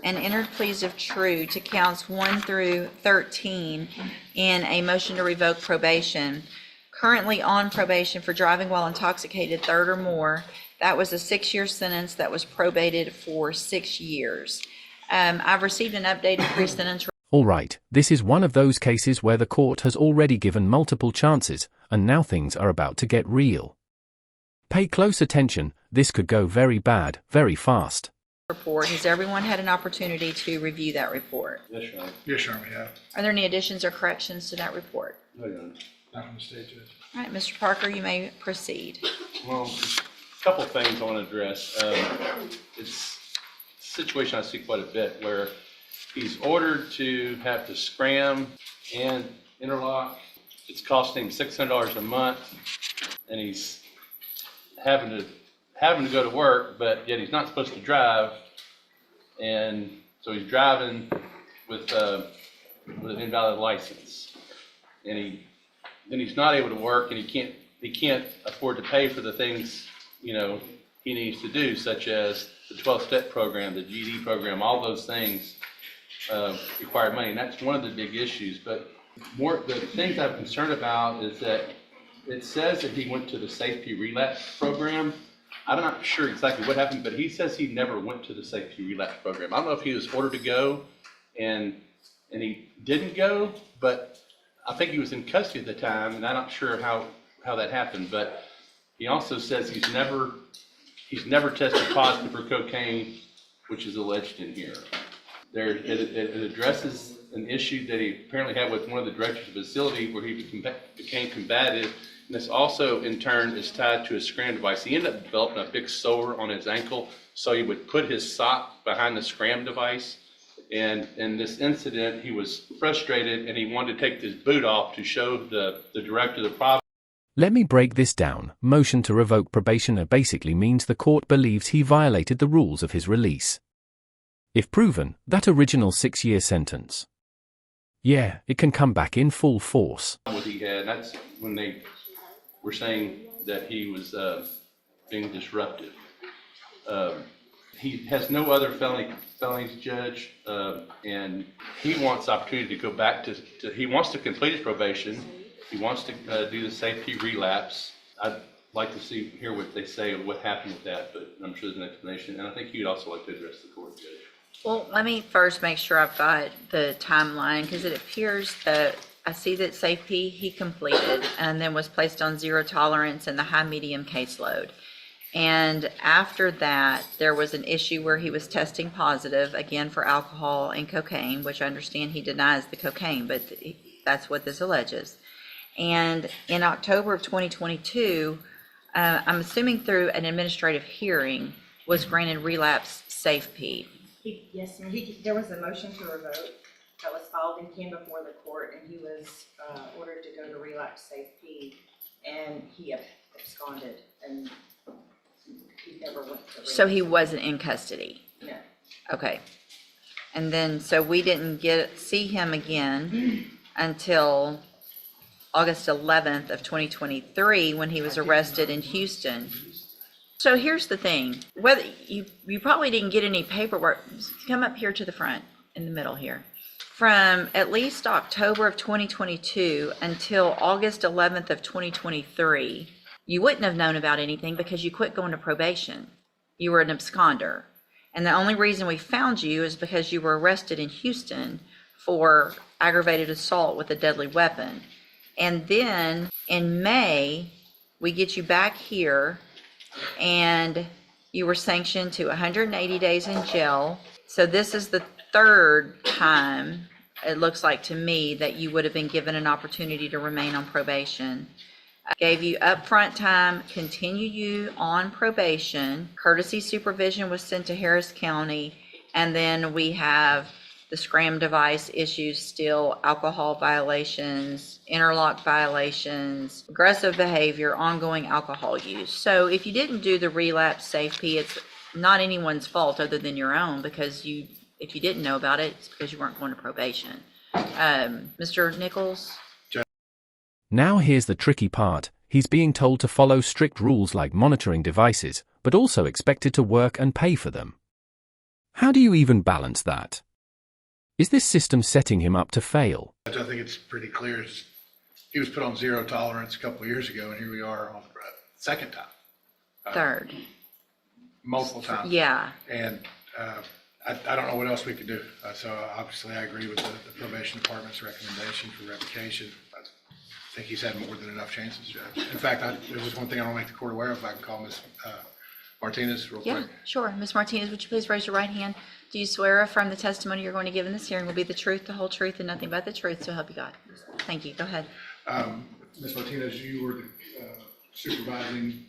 and entered pleas of true to counts 1 through 13 in a motion to revoke probation. Currently on probation for driving while intoxicated, third or more. That was a 6-year sentence that was probated for 6 years. I've received an updated pre-sentence. All right, this is one of those cases where the court has already given multiple chances, and now things are about to get real. Pay close attention, this could go very bad, very fast. Report. Has everyone had an opportunity to review that report? Yes, Your Honor. Yes, Your Honor, we have. Are there any additions or corrections to that report? No, Your Honor. Not from the state judge. All right, Mr. Parker, you may proceed. Well, a couple things I want to address. It's a situation I see quite a bit where he's ordered to have the SCRAM and interlock. It's costing him $600 a month, and he's having to go to work, but yet he's not supposed to drive, and so he's driving with an invalid license, and then he's not able to work, and he can't afford to pay for the things he needs to do, such as the 12-step program, the GED program. All those things require money, and that's one of the big issues. But the things I'm concerned about is that it says that he went to the safety relapse program. I'm not sure exactly what happened, but he says he never went to the safety relapse program. I don't know if he was ordered to go and he didn't go, but I think he was in custody at the time, and I'm not sure how that happened. But he also says he's never tested positive for cocaine, which is alleged in here. It addresses an issue that he apparently had with one of the directors of the facility where he became combative. And this also, in turn, is tied to a SCRAM device. He ended up developing a big sore on his ankle, so he would put his sock behind the SCRAM device. And in this incident, he was frustrated, and he wanted to take his boot off to show the director the problem. Let me break this down. Motion to revoke probation basically means the court believes he violated the rules of his release. If proven, that original 6-year sentence, yeah, it can come back in full force. What he had, that's when they were saying that he was being disruptive. He has no other felonies, Judge, and he wants the opportunity to go back he wants to complete his probation. He wants to do the safety relapse. I'd like to hear what they say of what happened with that, but I'm sure there's an explanation. And I think you'd also like to address the court, Judge. Well, let me first make sure I've got the timeline, because it appears that I see that safety he completed and then was placed on zero tolerance in the high-medium caseload. And after that, there was an issue where he was testing positive, again, for alcohol and cocaine, which I understand he denies the cocaine, but that's what this alleges. And in October of 2022, I'm assuming through an administrative hearing, was granted relapse SafeP. Yes, ma'am. There was a motion to revoke that was filed and came before the court, and he was ordered to go to relapse SafeP, and he absconded, and he never went to relapse. So he wasn't in custody? No. Okay. And then, so we didn't see him again until August 11th of 2023, when he was arrested in Houston. So here's the thing, whether you probably didn't get any paperwork. Come up here to the front, in the middle here. From at least October of 2022 until August 11th of 2023, you wouldn't have known about anything because you quit going to probation. You were an absconder. And the only reason we found you is because you were arrested in Houston for aggravated assault with a deadly weapon. And then in May, we get you back here, and you were sanctioned to 180 days in jail. So this is the third time, it looks like to me, that you would have been given an opportunity to remain on probation. I gave you upfront time, continued you on probation. Courtesy supervision was sent to Harris County, and then we have the SCRAM device issues still, alcohol violations, interlock violations, aggressive behavior, ongoing alcohol use. So if you didn't do the relapse SafeP, it's not anyone's fault other than your own, because if you didn't know about it, it's because you weren't going to probation. Mr. Nichols? Now here's the tricky part. He's being told to follow strict rules like monitoring devices, but also expected to work and pay for them. How do you even balance that? Is this system setting him up to fail? I think it's pretty clear. He was put on zero tolerance a couple of years ago, and here we are on the second time. Third. Multiple times. Yeah. And I don't know what else we could do. So obviously I agree with the probation department's recommendation for revocation. I think he's had more than enough chances, Judge. In fact, there's just one thing I want to make the court aware of. If I can call Ms. Martinez real Yeah, quick. sure. Ms. Martinez, would you please raise your right hand? Do you swear or affirm the testimony you're going to give in this hearing will be the truth, the whole truth, and nothing but the truth, so help you God? Thank you. Go ahead. Ms. Martinez, you were supervising,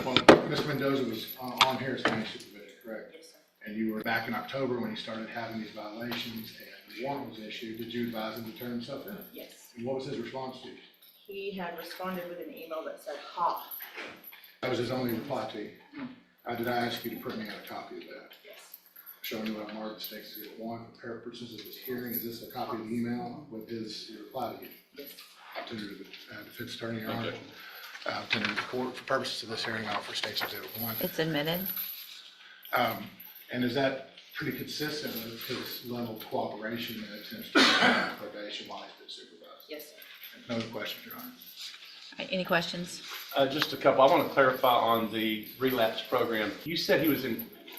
well, Mr. Mendoza was on Harris County supervision, correct? Yes, sir. And you were back in October when he started having these violations and the warrant was issued. Did you advise him to turn himself in? Yes. And what was his response to you? He had responded with an email that said, "Ha." That was his only reply to you. Did I ask you to print me out a copy of that? Yes. Showing you what I marked mistakes as one for purposes of this hearing. Is this a copy of the email with his reply to you? Yes. I'll tender to the defense attorney, Your Honor. I'll tender to the court for purposes of this hearing. I'll offer states exhibit 1. It's admitted. And is that pretty consistent with his level of cooperation and attempts to prevent probation while he's been supervised? Yes, sir. No other questions, Your Honor. All right, any questions? Just a couple. I want to clarify on the relapse program. You said he was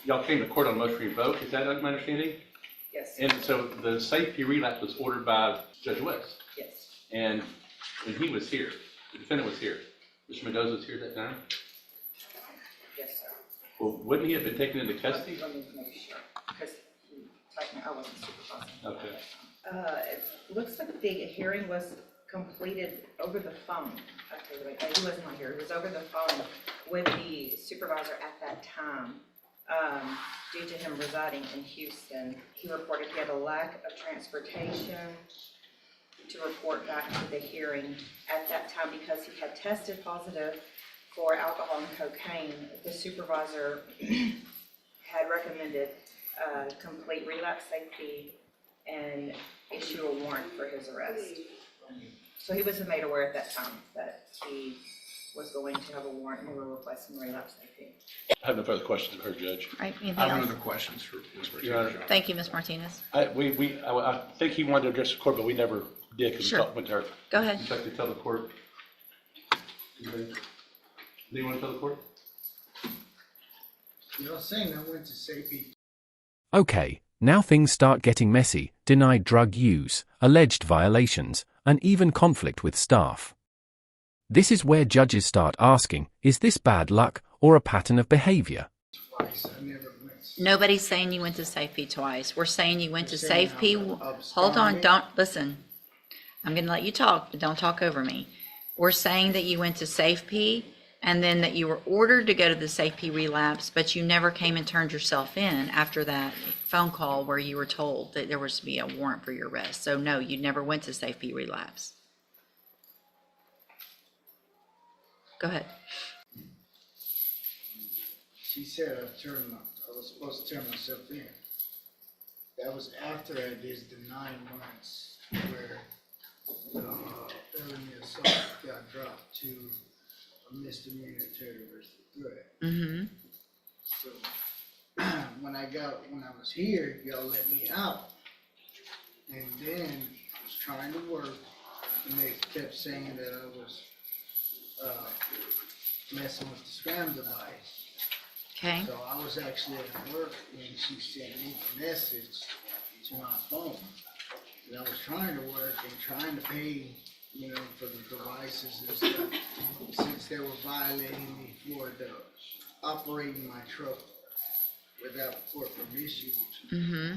y'all came to court on motion to revoke. Is that my understanding? Yes. And so the safety relapse was ordered by Judge West. Yes. And when he was here, the defendant was here. Mr. Mendoza was here at that time. Yes, sir. Well, wouldn't he have been taken into custody? Let me make sure, because I wasn't supervising. Okay. It looks like the hearing was completed over the phone. Okay, wait, he wasn't on here. It was over the phone with the supervisor at that time. Due to him residing in Houston, he reported he had a lack of transportation to report back to the hearing at that time because he had tested positive for alcohol and cocaine. The supervisor had recommended complete relapse safety and issue a warrant for his arrest. So he was made aware at that time that he was going to have a warrant and we were requesting relapse safety. I have no further questions of her, Judge. All right, anything I have no else? other questions for Ms. Martinez, Your Honor. Your Honor. Thank you, Ms. Martinez. I think he wanted to address the court, but we never did because we Sure. talked with her. Go ahead. Would you like to tell the court? Do you want to tell the court? You're saying I went to safety. Okay, now things start getting messy: denied drug use, alleged violations, and even conflict with staff. This is where judges start asking, is this bad luck or a pattern of behavior? Twice. I never went. Nobody's saying you went to Safe P twice. We're saying you went to You're saying Safe P. I'm Hold on, absconding? don't, listen. I'm gonna let you talk, but don't talk over me. We're saying that you went to Safe P and then that you were ordered to go to the Safe P relapse, but you never came and turned yourself in after that phone call where you were told that there was to be a warrant for your arrest. So no, you never went to Safe P relapse. Go ahead. She said I was supposed to turn myself in. That was after I did the 9 months where felony assault got dropped to a misdemeanor terrorist threat. Mm-hmm. So when I was here, y'all let me out. And then I was trying to work and they kept saying that I was messing with the SCRAM device. Okay. So I was actually at work and she sent me a message to my phone. And I was trying to work and trying to pay, for the devices and stuff, since they were violating me for operating my truck without court permission. Mm-hmm.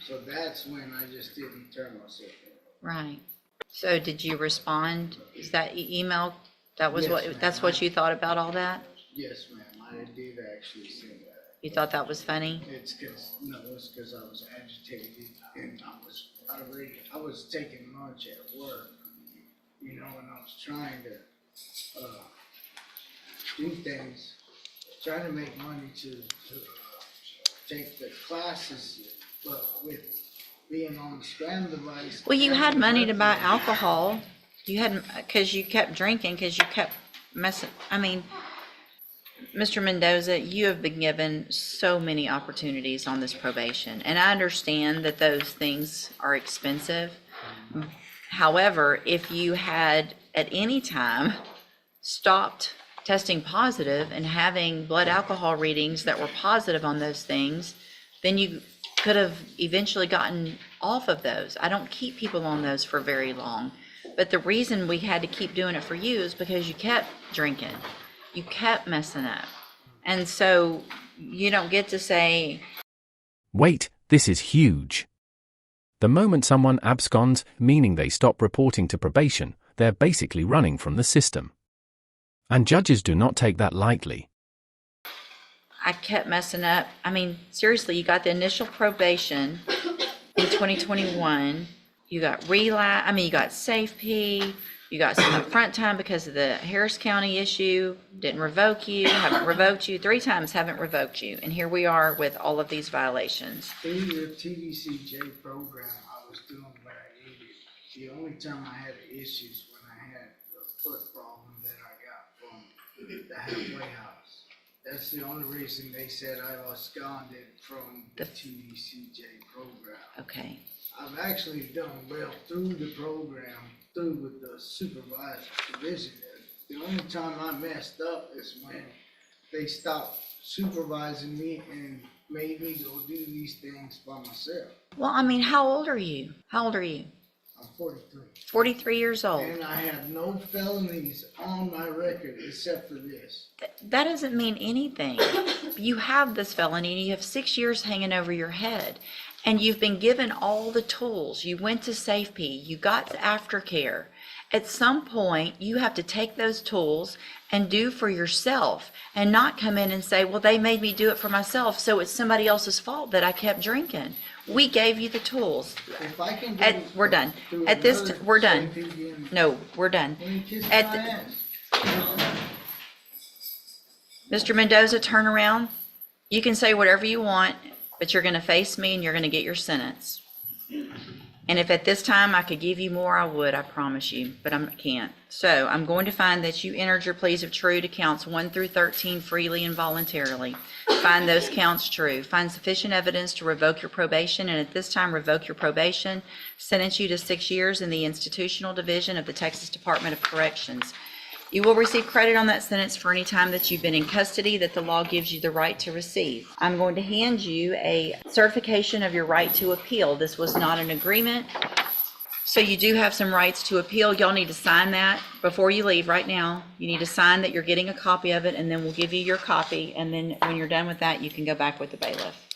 So that's when I just didn't turn myself in. Right. So did you respond? Is that email, that was Yes, what, ma'am. that's what you thought about all that? Yes, ma'am, I did actually say that. You thought that was funny? It's cause I was agitated and I was taking lunch at work, and I was trying to, do things, trying to make money to take the classes, but with being on the SCRAM device. Well, you had money to buy alcohol. You hadn't, because you kept drinking, because you kept messing, Mr. Mendoza, you have been given so many opportunities on this probation, and I understand that those things are expensive. However, if you had at any time stopped testing positive and having blood alcohol readings that were positive on those things, then you could have eventually gotten off of those. I don't keep people on those for very long. But the reason we had to keep doing it for you is because you kept drinking. You kept messing up. And so you don't get to say, Wait, this is huge. The moment someone absconds, meaning they stop reporting to probation, they're basically running from the system. And judges do not take that lightly. I kept messing up. I mean, seriously, you got the initial probation in 2021. You got relapse, you got safe P, you got some upfront time because of the Harris County issue, didn't revoke you, haven't revoked you, 3 times haven't revoked you. And here we are with all of these violations. Through your TDCJ program, I was doing what I needed. The only time I had issues when I had the foot problem that I got from the halfway house. That's the only reason they said I absconded from the TDCJ program. Okay. I've actually done well through the program, through with the supervised division. The only time I messed up is when they stopped supervising me and made me go do these things by myself. Well, I mean, how old are you? How old are you? I'm 43. 43 years old. And I have no felonies on my record except for this. That doesn't mean anything. You have this felony and you have 6 years hanging over your head. And you've been given all the tools. You went to SafeP, you got the aftercare. At some point, you have to take those tools and do for yourself and not come in and say, well, they made me do it for myself, so it's somebody else's fault that I kept drinking. We gave you the tools. If I can We're done. At this, we're done. No, we're done. At the- Mr. Mendoza, turn around. You can say whatever you want, but you're gonna face me and you're gonna get your sentence. And if at this time I could give you more, I would, I promise you, but I can't. So I'm going to find that you entered your pleas of true to counts 1 through 13 freely and voluntarily. Find those counts true. Find sufficient evidence to revoke your probation, and at this time revoke your probation. Sentence you to 6 years in the institutional division of the Texas Department of Corrections. You will receive credit on that sentence for any time that you've been in custody that the law gives you the right to receive. I'm going to hand you a certification of your right to appeal. This was not an agreement, so you do have some rights to appeal. Y'all need to sign that before you leave right now. You need to sign that you're getting a copy of it, and then we'll give you your copy, and then when you're done with that, you can go back with the bailiff.